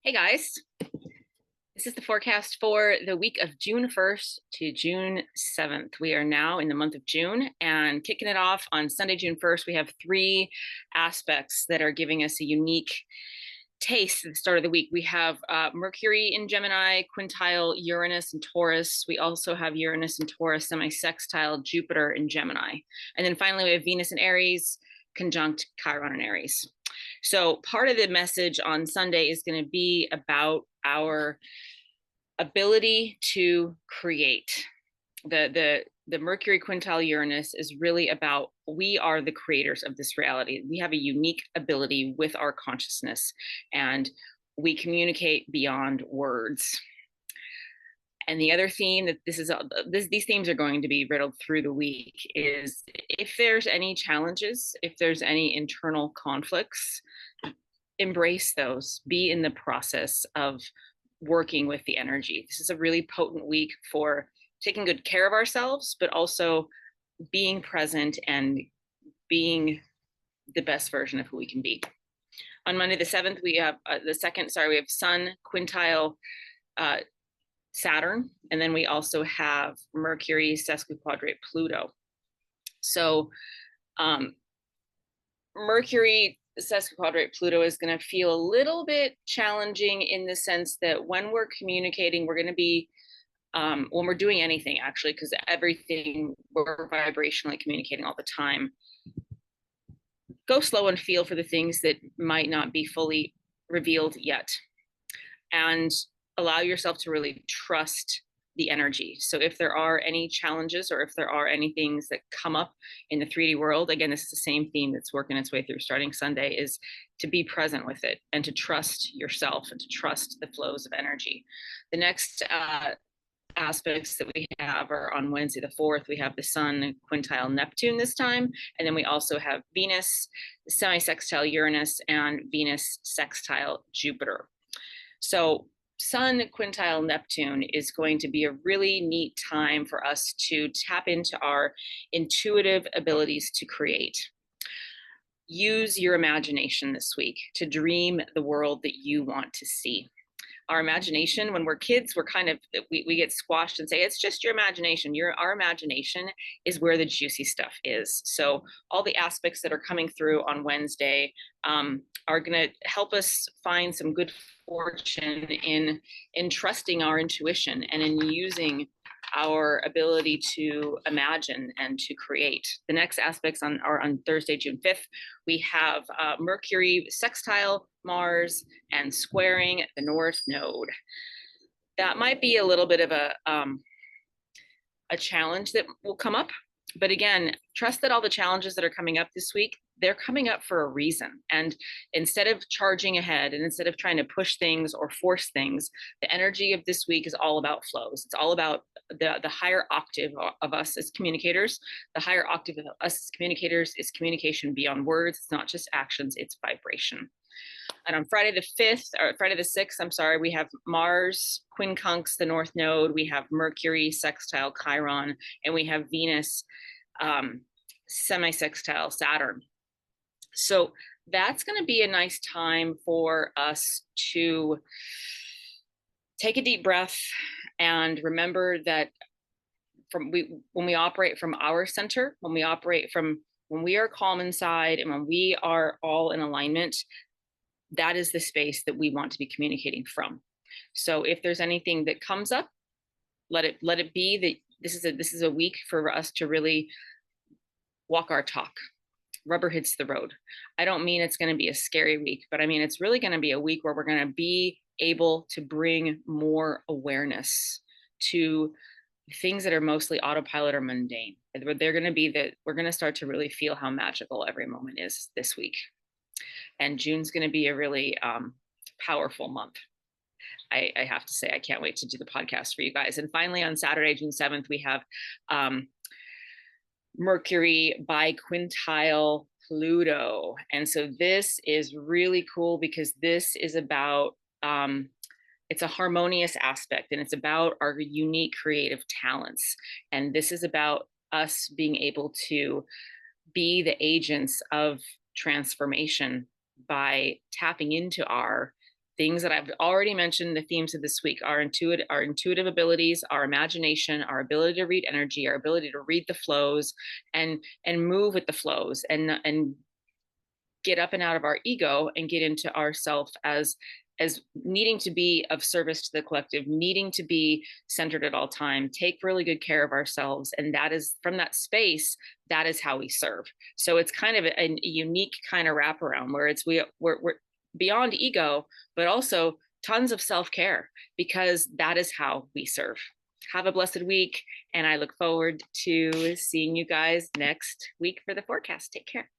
Hey guys, this is the forecast for the week of June 1st to June 7th. We are now in the month of June and kicking it off on Sunday, June 1st. We have three aspects that are giving us a unique taste at the start of the week. We have Mercury in Gemini, quintile Uranus and Taurus. We also have Uranus and Taurus semi-sextile Jupiter in Gemini. And then finally, we have Venus in Aries, conjunct Chiron in Aries. So part of the message on Sunday is going to be about our ability to create. The Mercury quintile Uranus is really about we are the creators of this reality. We have a unique ability with our consciousness, and we communicate beyond words. And the other theme that these themes are going to be riddled through the week is if there's any challenges, if there's any internal conflicts, embrace those, be in the process of working with the energy. This is a really potent week for taking good care of ourselves, but also being present and being the best version of who we can be. On Monday the 7th, we have we have Sun quintile Saturn, and then we also have Mercury sesquiquadrate Pluto. So Mercury sesquiquadrate Pluto is going to feel a little bit challenging in the sense that when we're communicating, we're going to be, when we're doing anything actually, because everything we're vibrationally communicating all the time, go slow and feel for the things that might not be fully revealed yet. And allow yourself to really trust the energy. So if there are any challenges or if there are any things that come up in the 3D world, again, this is the same theme that's working its way through starting Sunday, is to be present with it and to trust yourself and to trust the flows of energy. The next aspects that we have are on Wednesday the 4th, we have the Sun quintile Neptune this time, and then we also have Venus semi-sextile Uranus and Venus sextile Jupiter. So Sun quintile Neptune is going to be a really neat time for us to tap into our intuitive abilities to create. Use your imagination this week to dream the world that you want to see. Our imagination, when we're kids, we get squashed and say it's just your imagination. Our imagination is where the juicy stuff is. So all the aspects that are coming through on Wednesday are going to help us find some good fortune in trusting our intuition and in using our ability to imagine and to create. The next aspects are on Thursday, June 5th. We have Mercury sextile Mars and squaring the North Node. That might be a little bit of a challenge that will come up. But again, trust that all the challenges that are coming up this week, they're coming up for a reason. And instead of charging ahead and instead of trying to push things or force things, the energy of this week is all about flows. It's all about the higher octave of us as communicators. The higher octave of us as communicators is communication beyond words. It's not just actions, it's vibration. And on Friday the 6th, I'm sorry, we have Mars quincunx the North Node, we have Mercury sextile Chiron, and we have Venus semi-sextile Saturn. So that's going to be a nice time for us to take a deep breath and remember that when we operate from our center, when we are calm inside and when we are all in alignment, that is the space that we want to be communicating from. So if there's anything that comes up, let it be that this is a week for us to really walk our talk. Rubber hits the road. I don't mean it's going to be a scary week, but I mean it's really going to be a week where we're going to be able to bring more awareness to things that are mostly autopilot or mundane. They're going to be that we're going to start to really feel how magical every moment is this week. And June's going to be a really powerful month. I have to say, I can't wait to do the podcast for you guys. And finally, on Saturday, June 7th, we have Mercury biquintile Pluto. And so this is really cool because this is about, it's a harmonious aspect and it's about our unique creative talents. And this is about us being able to be the agents of transformation by tapping into our things that I've already mentioned, the themes of this week, our intuitive abilities, our imagination, our ability to read energy, our ability to read the flows and move with the flows and get up and out of our ego and get into ourself as needing to be of service to the collective, needing to be centered at all time, take really good care of ourselves. And that is from that space, that is how we serve. So it's kind of a unique kind of wraparound where we're beyond ego, but also tons of self-care, because that is how we serve. Have a blessed week. And I look forward to seeing you guys next week for the forecast. Take care.